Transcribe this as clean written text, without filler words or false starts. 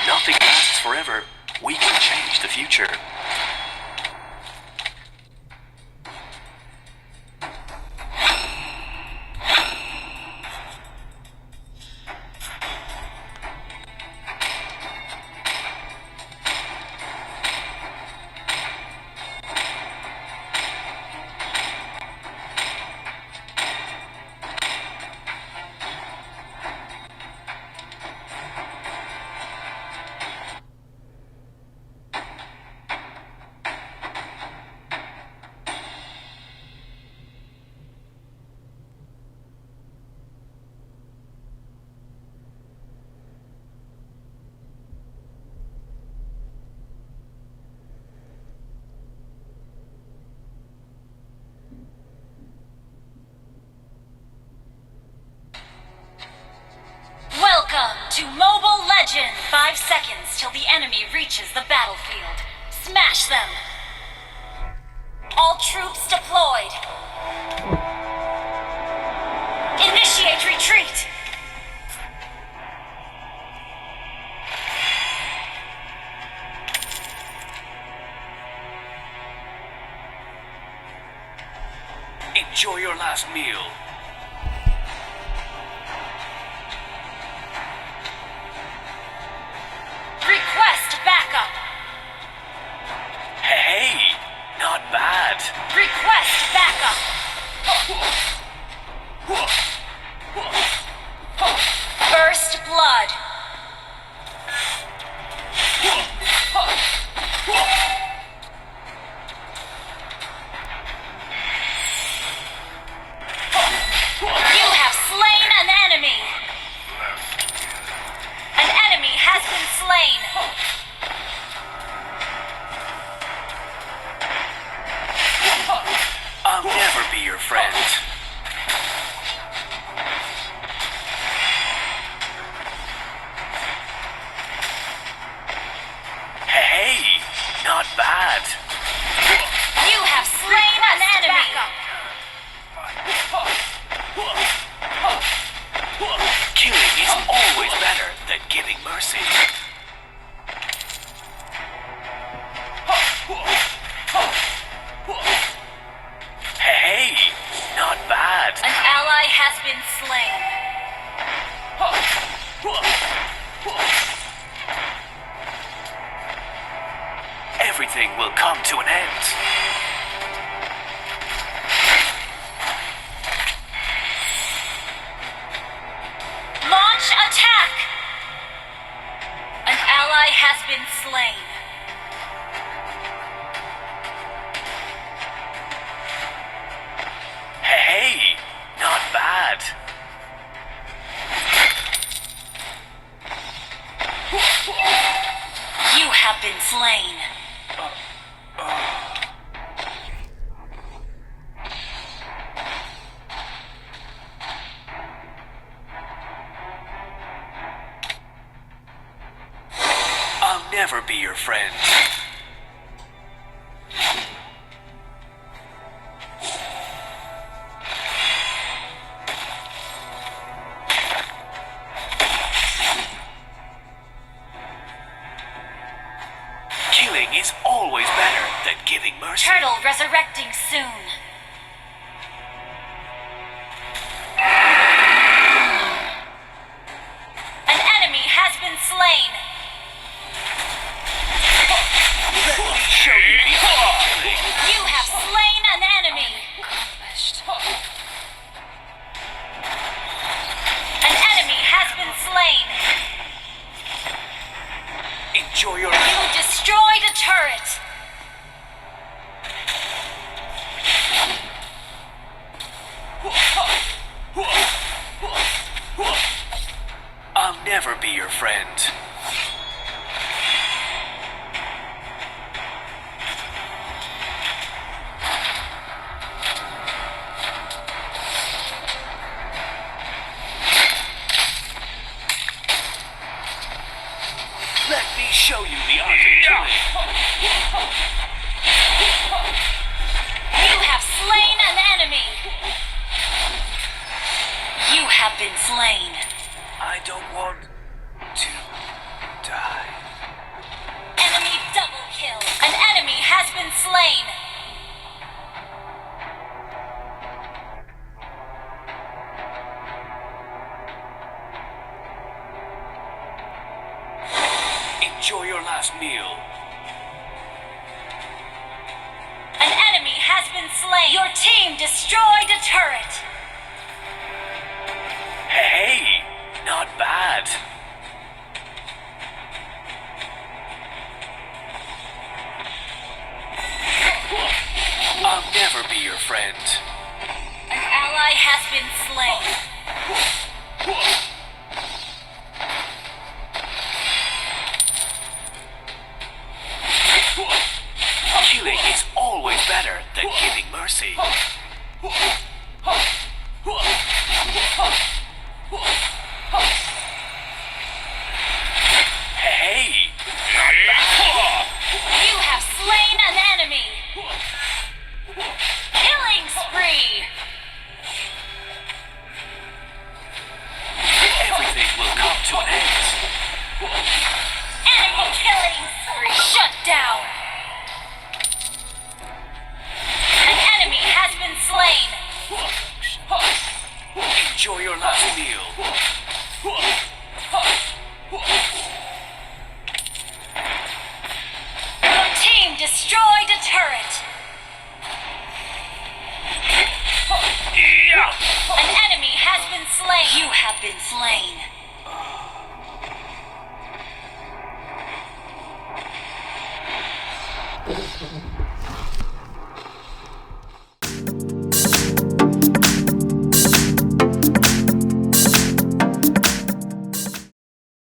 Nothing lasts forever. We can change the future. Welcome to Mobile Legend! 5 seconds till the enemy reaches the battlefield. Smash them! All troops deployed. Initiate retreat! Enjoy your last meal. Request backup! Hey, not bad. Request backup! First blood! You have slain an enemy! An enemy has been slain! I'll never be your friend. Hey, not bad. You have slain an enemy! Killing is always better than giving mercy. Hey, not bad. An ally has been slain. Everything will come to an end. Launch attack! An ally has been slain. Hey, not bad. You have been slain. I'll never be your friend. Killing is always better than giving mercy. Turtle resurrecting soon. slain. Let me show you the art of killing. You have slain an enemy. An enemy has been slain. Enjoy your You destroyed a turret. I'll never be your friend. Let me show you the art of killing. You have slain an enemy. You have been slain. I don't want to die. Enemy double kill. An enemy has been slain. Enjoy your last meal. An enemy has been slain. Your team destroyed a turret. Hey, not bad. I'll never be your friend. An ally has been slain. Killing is always better than giving mercy. Hey, not bad. You have slain an enemy. Killing spree. Everything will come to an end. Enemy killing spree. Shut down. An enemy has been slain. Enjoy your last meal. Your team destroyed a turret. An enemy has been slain. You have been slain.